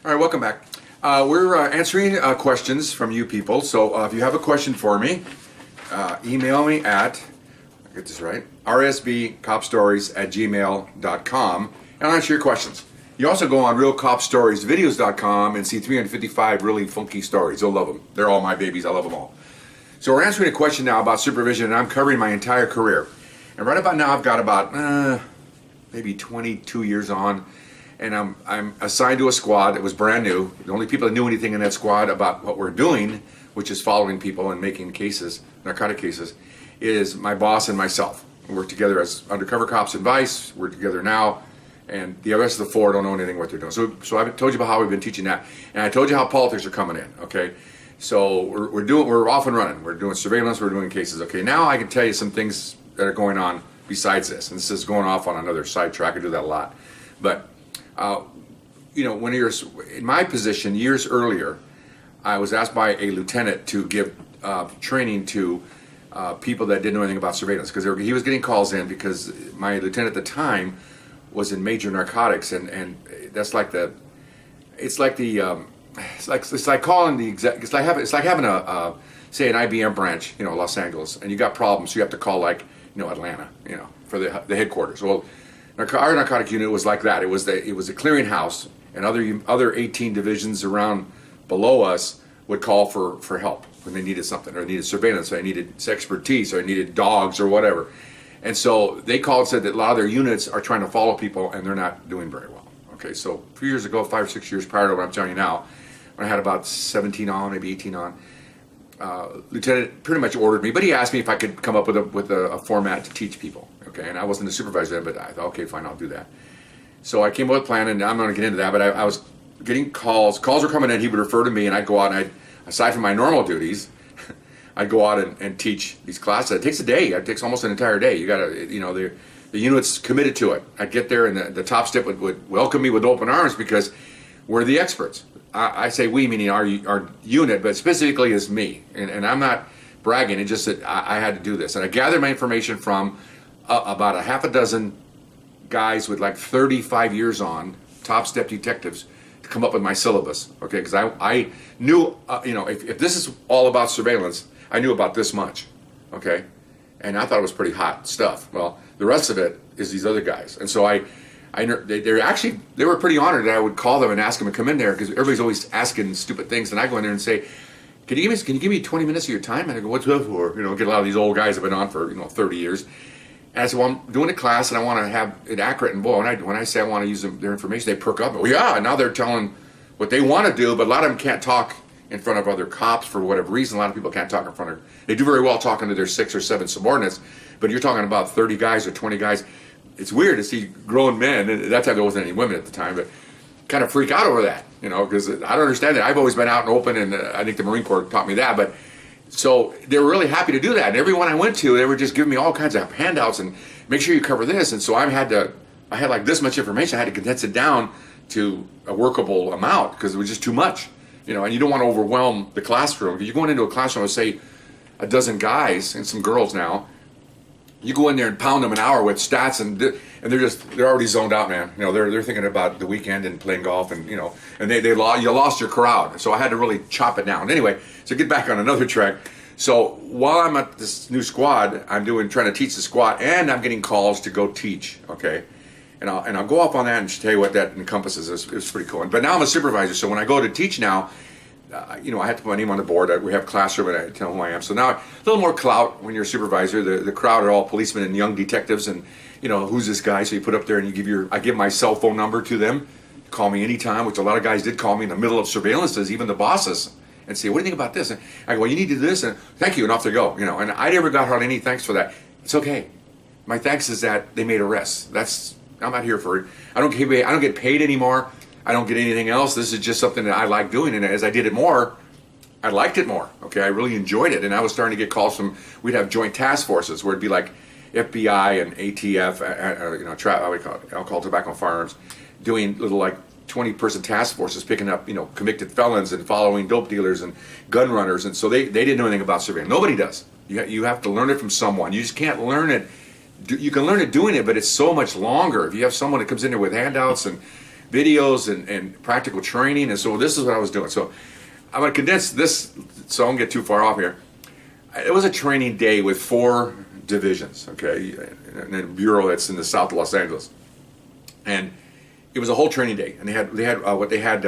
All right, welcome back. We're answering questions from you people. So if you have a question for me, email me at, I get this right, rsbcopstories@gmail.com, and I'll answer your questions. You also go on realcopstoriesvideos.com and see 355 really funky stories. You'll love them. They're all my babies. I love them all. So we're answering a question now about supervision, and I'm covering my entire career. And right about now, I've got about maybe 22 years on, and I'm assigned to a squad that was brand new. The only people that knew anything in that squad about what we're doing, which is following people and making cases, narcotic cases, is my boss and myself. We work together as undercover cops in Vice. We're together now, and the rest of the four don't know anything what they're doing. So I've told you about how we've been teaching that, and I told you how politics are coming in. Okay, so we're off and running. We're doing surveillance. We're doing cases. Okay, now I can tell you some things that are going on besides this, and this is going off on another sidetrack. I do that a lot, but when you're in my position years earlier, I was asked by a lieutenant to give training to people that didn't know anything about surveillance, because he was getting calls in because my lieutenant at the time was in major narcotics, and that's like it's like calling the exec. It's like having a say an IBM branch, Los Angeles, and you got problems, so you have to call Atlanta, for the headquarters. Well, our narcotic unit was like that. It was a clearinghouse, and other 18 divisions around below us would call for help when they needed something, or needed surveillance, or they needed expertise, or they needed dogs, or whatever. And so they called and said that a lot of their units are trying to follow people, and they're not doing very well. Okay, so a few years ago, 5 or 6 years prior to what I'm telling you now, when I had about 17 on, maybe 18 on, Lieutenant pretty much ordered me, but he asked me if I could come up with a format to teach people. Okay, and I wasn't a supervisor then, but I thought, okay, fine, I'll do that. So I came up with a plan, and I'm going to get into that, but I was getting calls. Calls were coming in. He would refer to me, and I'd go out, and aside from my normal duties, I'd go out and teach these classes. It takes a day. It takes almost an entire day. You got to, the unit's committed to it. I'd get there, and the top step would welcome me with open arms, because we're the experts. I say we, meaning our unit, but specifically as me. And I'm not bragging. It's just that I had to do this. And I gathered my information from about a half a dozen guys with like 35 years on, top step detectives, to come up with my syllabus. Okay, because I knew, if this is all about surveillance, I knew about this much. Okay, and I thought it was pretty hot stuff. Well, the rest of it is these other guys. And so they were pretty honored that I would call them and ask them to come in there, because everybody's always asking stupid things, and I go in there and say, can you give me 20 minutes of your time? And I go, what's that for? Get a lot of these old guys that have been on for 30 years. And I said, well, I'm doing a class, and I want to have it accurate. And boy, when I say I want to use their information, they perk up. Well, yeah, now they're telling what they want to do, but a lot of them can't talk in front of other cops for whatever reason. A lot of people can't talk in front of. They do very well talking to their 6 or 7 subordinates, but you're talking about 30 guys or 20 guys. It's weird to see grown men, and at that time there wasn't any women at the time, but kind of freak out over that, because I don't understand that. I've always been out and open, and I think the Marine Corps taught me that. But so they were really happy to do that, and everyone I went to, they were just giving me all kinds of handouts and make sure you cover this. And so I had like this much information. I had to condense it down to a workable amount, because it was just too much, and you don't want to overwhelm the classroom. If you're going into a classroom with, say, a dozen guys and some girls now, you go in there and pound them an hour with stats, and they're already zoned out, man. They're thinking about the weekend and playing golf, and you lost your crowd. So I had to really chop it down. Anyway, so get back on another track. So while I'm at this new squad, I'm trying to teach the squad, and I'm getting calls to go teach. Okay, and I'll go off on that and tell you what that encompasses. It's pretty cool. But now I'm a supervisor, so when I go to teach now, I have to put my name on the board. We have a classroom, and I tell them who I am. So now a little more clout when you're a supervisor. The crowd are all policemen and young detectives, and who's this guy? So you put up there, and I give my cell phone number to them. Call me anytime, which a lot of guys did call me in the middle of surveillances, even the bosses, and say, what do you think about this? And I go, well, you need to do this, and thank you, and off they go. And I never got hardly any thanks for that. It's okay. My thanks is that they made arrests. I'm not here for it. I don't get paid anymore. I don't get anything else. This is just something that I like doing, and as I did it more, I liked it more. Okay, I really enjoyed it, and I was starting to get calls from. We'd have joint task forces where it'd be like FBI and ATF, alcohol, tobacco, and firearms, doing little like 20-person task forces, picking up convicted felons and following dope dealers and gun runners, and so they didn't know anything about surveillance. Nobody does. You have to learn it from someone. You just can't learn it. You can learn it doing it, but it's so much longer if you have someone that comes in there with handouts and videos and practical training. And so this is what I was doing. So I'm going to condense this so I don't get too far off here. It was a training day with 4 divisions, okay, in a bureau that's in the south of Los Angeles. And it was a whole training day. And they had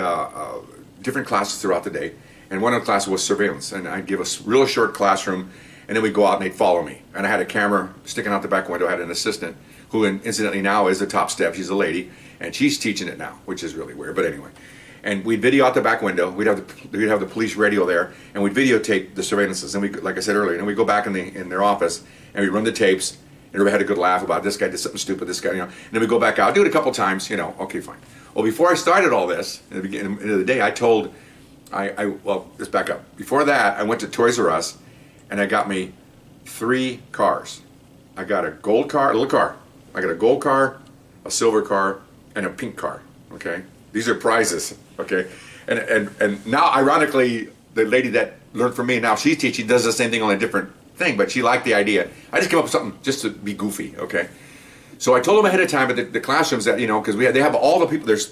different classes throughout the day. And one of the classes was surveillance. And I'd give a real short classroom, and then we'd go out and they'd follow me. And I had a camera sticking out the back window. I had an assistant who incidentally now is the top step. She's a lady, and she's teaching it now, which is really weird, but anyway. And we'd video out the back window. We'd have the police radio there, and we'd videotape the surveillances. And we, like I said earlier, and we'd go back in their office, and we'd run the tapes, and everybody had a good laugh about this guy did something stupid, this guy, And then we'd go back out, do it a couple times, okay, fine. Well, before I started all this, in the beginning of the day, well, let's back up. Before that, I went to Toys R Us, and I got me 3 cars. I got a gold car, a little car. I got a gold car, a silver car, and a pink car, okay? These are prizes, okay? And now, ironically, the lady that learned from me, now she's teaching, does the same thing on a different thing, but she liked the idea. I just came up with something just to be goofy, okay? So I told them ahead of time at the classrooms that, because they have all the people, there's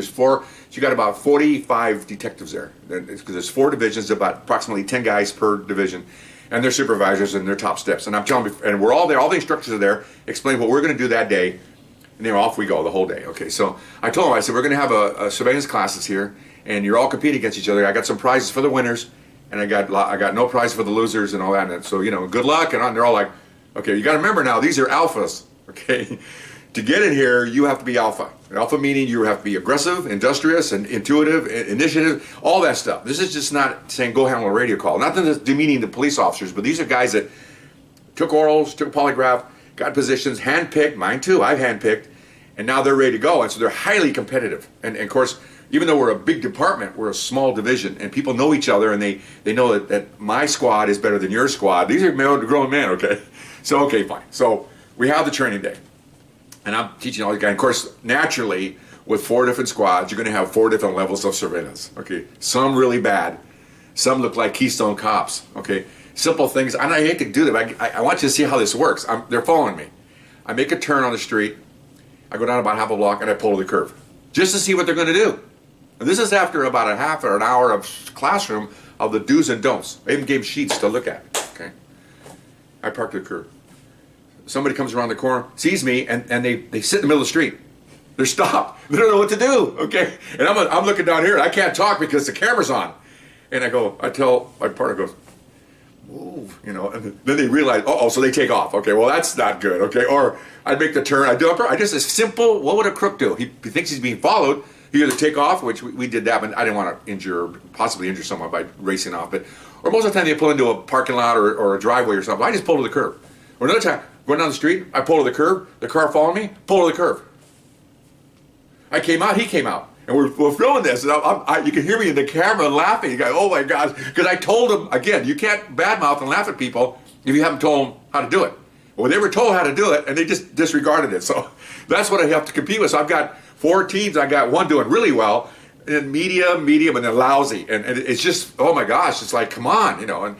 4, so you got about 45 detectives there. Because there's 4 divisions, about approximately 10 guys per division, and their supervisors and their top steps. And I'm telling them, and we're all there, all the instructors are there, explain what we're going to do that day, and then off we go the whole day. Okay, so I told them, I said, we're going to have a surveillance classes here, and you're all competing against each other. I got some prizes for the winners, and I got no prize for the losers and all that. And so, good luck. And they're all like, okay, you got to remember now, these are alphas. Okay, to get in here, you have to be alpha. Alpha meaning you have to be aggressive, industrious, and intuitive, initiative, all that stuff. This is just not saying go handle a radio call. Not that it's demeaning the police officers, but these are guys that took orals, took a polygraph, got positions, handpicked, mine too, I've handpicked, and now they're ready to go. And so they're highly competitive. And of course, even though we're a big department, we're a small division, and people know each other, and they know that my squad is better than your squad. These are grown men, okay? So, okay, fine. So we have the training day, and I'm teaching all these guys. And of course, naturally, with 4 different squads, you're going to have 4 different levels of surveillance. Okay, some really bad, some look like Keystone Cops. Okay, simple things. And I hate to do that, but I want you to see how this works. They're following me. I make a turn on the street. I go down about half a block, and I pull to the curve, just to see what they're going to do. And this is after about a half or an hour of classroom of the do's and don'ts. I even gave sheets to look at. Okay, I park the curve. Somebody comes around the corner, sees me, and they sit in the middle of the street. They're stopped. They don't know what to do, okay? And I'm looking down here, and I can't talk because the camera's on. And I tell my partner, goes, move, and then they realize, so they take off. Okay, well, that's not good, okay? Or I make the turn, I just a simple, what would a crook do? He thinks he's being followed. He either take off, which we did that, but I didn't want to possibly injure someone by racing off. Or most of the time they pull into a parking lot or a driveway or something. I just pull to the curb. Or another time, going down the street, I pull to the curb, the car following me, pull to the curb. I came out, he came out. And we're filming this, and you can hear me in the camera laughing. You go, oh my gosh, because I told him, again, you can't badmouth and laugh at people if you haven't told them how to do it. Well, they were told how to do it, and they just disregarded it. So that's what I have to compete with. So I've got 4 teams. I got one doing really well, and medium, and then lousy. And it's just, oh my gosh, it's like, come on, And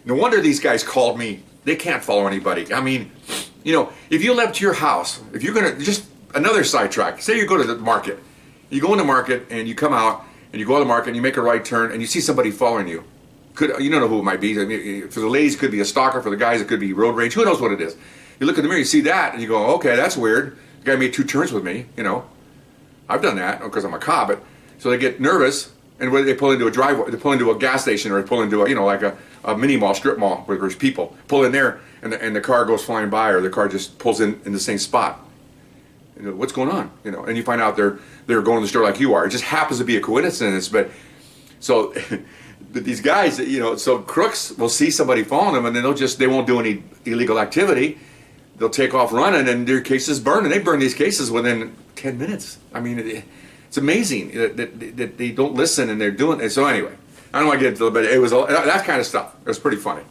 no wonder these guys called me. They can't follow anybody. I mean, if you left your house, if you're going to, just another sidetrack, say you go to the market. You go in the market and you come out and you go to the market and you make a right turn and you see somebody following you. You don't know who it might be. I mean, for the ladies, it could be a stalker. For the guys, it could be road rage. Who knows what it is? You look in the mirror, you see that, and you go, okay, that's weird. The guy made 2 turns with me, I've done that because I'm a cop. So they get nervous, and whether they pull into a driveway, they pull into a gas station, or they pull into like a mini mall, strip mall, where there's people. Pull in there, and the car goes flying by, or the car just pulls in the same spot. What's going on? And you find out they're going to the store like you are. It just happens to be a coincidence, but so but these guys, so crooks will see somebody following them, and then they won't do any illegal activity. They'll take off running, and their cases burn, and they burn these cases within 10 minutes. I mean, it's amazing that they don't listen, and they're doing it. So anyway, I don't want to get into it, but it was that kind of stuff. It was pretty funny,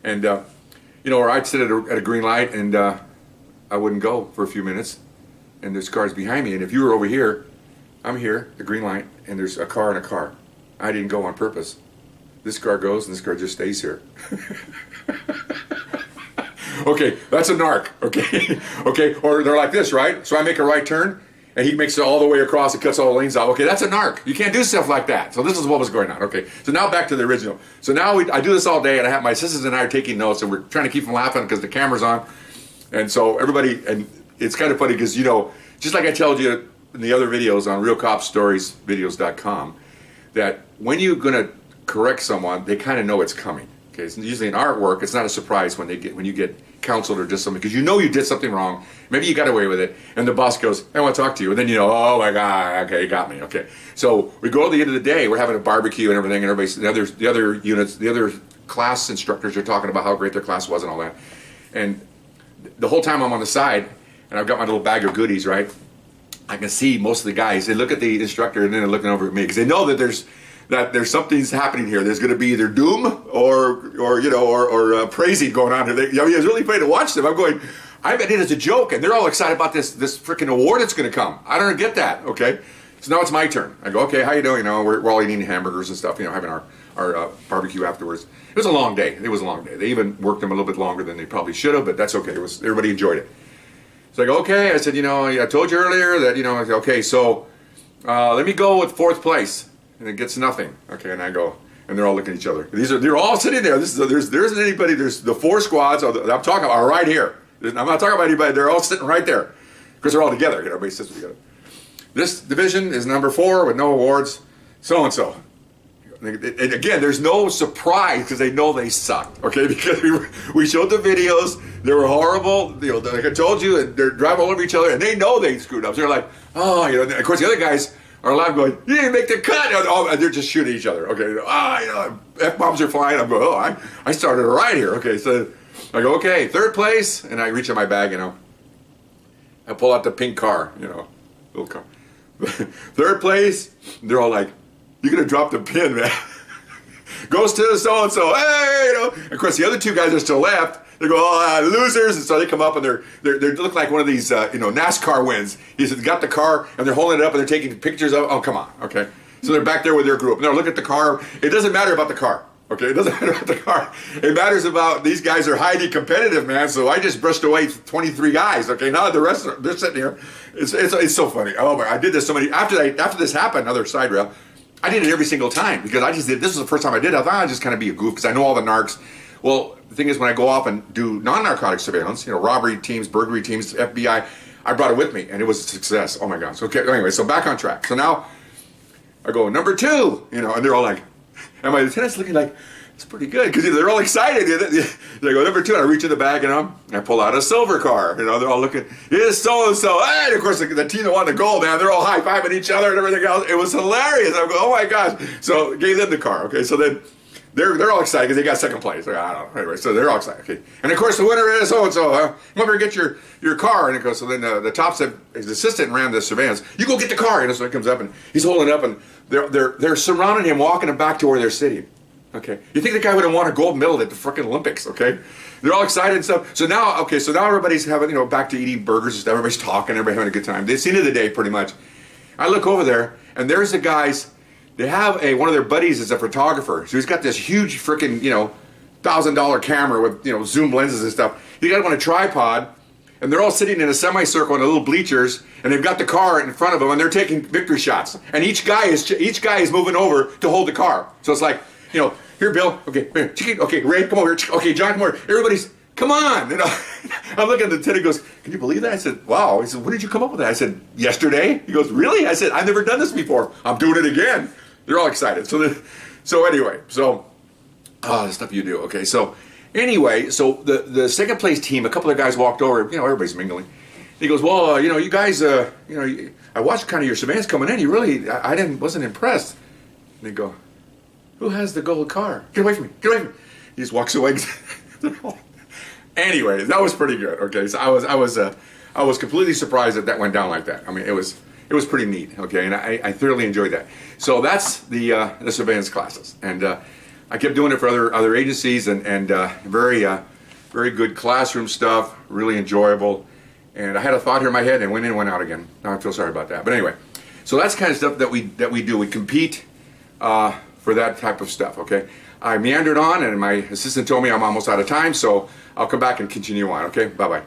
and or I'd sit at a green light, and I wouldn't go for a few minutes, and there's cars behind me, and if you were over here, I'm here, the green light, and there's a car and a car. I didn't go on purpose. This car goes, and this car just stays here. Okay, that's a narc, okay? Okay, or they're like this, right? So I make a right turn, and he makes it all the way across and cuts all the lanes out. Okay, that's a narc. You can't do stuff like that. So this is what was going on. Okay, so now back to the original. So now I do this all day, and I have my assistants and I are taking notes, and we're trying to keep them laughing because the camera's on. And so everybody, and it's kind of funny because, you know, just like I told you in the other videos on realcopstoriesvideos.com, that when you're going to correct someone, they kind of know it's coming. Okay, it's usually in artwork, it's not a surprise when you get counseled or just something, because you know you did something wrong. Maybe you got away with it, and the boss goes, "I want to talk to you," and then you know, oh my God, okay, you got me. Okay, so we go to the end of the day, we're having a barbecue and everything, and everybody's the other units, the other class instructors are talking about how great their class was and all that, and the whole time I'm on the side, and I've got my little bag of goodies, right? I can see most of the guys. They look at the instructor and then they're looking over at me because they know that there's something's happening here. There's going to be either doom or praising going on here. I was really funny to watch them. I'm going, I bet it as a joke, and they're all excited about this freaking award that's going to come. I don't get that. Okay, so now it's my turn. I go, okay, how you doing? You know, we're all eating hamburgers and stuff. You know, having our barbecue afterwards. It was a long day. It was a long day. They even worked them a little bit longer than they probably should have, but that's okay. Everybody enjoyed it. So I go, okay. I said, you know, I told you earlier that, you know, okay, so let me go with 4th place. And it gets nothing. Okay, and I go, and they're all looking at each other. They're all sitting there. There isn't anybody. There's the 4 squads I'm talking about are right here. I'm not talking about anybody. They're all sitting right there because they're all together. You know, everybody sits together. This division is number 4 with no awards. So and so. And again, there's no surprise because they know they sucked. Okay, because we showed the videos. They were horrible. You know, like I told you, they're driving all over each other, and they know they screwed up. So they're like, oh, you know. And of course, the other guys are alive going, you didn't make the cut. And they're just shooting each other. Okay, you know, F-bombs are flying. I'm going, oh, I started a riot here. Okay, so I go, okay, 3rd place, and I reach in my bag, you know. I pull out the pink car, you know, little car. 3rd place, they're all like, you're going to drop the pin, man. Goes to so-and-so, hey, you know. And of course, the other 2 guys are still left. They go, oh, losers. And so they come up and they look like one of these, NASCAR wins. He said, got the car, and they're holding it up and they're taking pictures of, oh, come on, okay. So they're back there with their group, and they're looking at the car. It doesn't matter about the car, okay. It doesn't matter about the car. It matters about, these guys are highly competitive, man. So I just brushed away 23 guys, okay. Now the rest, they're sitting here. It's so funny. Oh, my, I did this so many, after this happened, another side rail, I did it every single time because this was the first time I did it. I thought I'd just kind of be a goof because I know all the narcs. Well, the thing is, when I go off and do non-narcotic surveillance, you know, robbery teams, burglary teams, FBI, I brought it with me, and it was a success. Oh my gosh. Okay, anyway, so back on track. So now I go, number 2, you know, and they're all like, and my lieutenant's looking like, it's pretty good, because they're all excited. They go, number 2, and I reach in the bag, you know, and I pull out a silver car. You know, they're all looking, it's so-and-so. And of course, the team that won the gold, man, they're all high-fiving each other and everything else. It was hilarious. I go, oh my gosh. So gave them the car, okay, so then they're all excited because they got 2nd place. Like, I don't know. Anyway, so they're all excited. Okay, and of course the winner is so and so. Come over and get your car. And it goes. So then the top said his assistant ran the surveillance. You go get the car. And so he comes up and he's holding it up, and they're surrounding him, walking him back to where they're sitting. Okay, you think the guy would have won a gold medal at the frickin' Olympics? Okay, they're all excited and stuff. So now everybody's having, you know, back to eating burgers and stuff. Everybody's talking. Everybody having a good time. It's the end of the day, pretty much. I look over there, and there's the guys. They have one of their buddies is a photographer, so he's got this huge freaking, you know, $1,000 camera with, you know, zoom lenses and stuff. He got it on a tripod, and they're all sitting in a semicircle in the little bleachers, and they've got the car in front of them, and they're taking victory shots. And each guy is moving over to hold the car. So it's like, you know, here, Bill. Okay, here, okay, Ray, come over. Okay, John, come over. Everybody's, come on. You know, I'm looking at the lieutenant. He goes, can you believe that? I said, wow. He said, when did you come up with that? I said, yesterday. He goes, really? I said, I've never done this before. I'm doing it again. They're all excited. So anyway, the stuff you do. Okay, so anyway, so the 2nd place team, a couple of guys walked over. You know, everybody's mingling. He goes, well, you know, you guys, you know, I watched kind of your surveillance coming in. You really, wasn't impressed. And they go, who has the gold car? Get away from me! Get away from me! He just walks away. Anyway, that was pretty good. Okay, so I was completely surprised that went down like that. I mean, it was pretty neat. Okay, and I thoroughly enjoyed that. So that's the surveillance classes, and I kept doing it for other agencies, and very good classroom stuff, really enjoyable. And I had a thought here in my head and went in and went out again. Now I feel sorry about that. But anyway, so that's kind of stuff that we do. We compete for that type of stuff, okay? I meandered on, and my assistant told me I'm almost out of time, so I'll come back and continue on, okay? Bye-bye.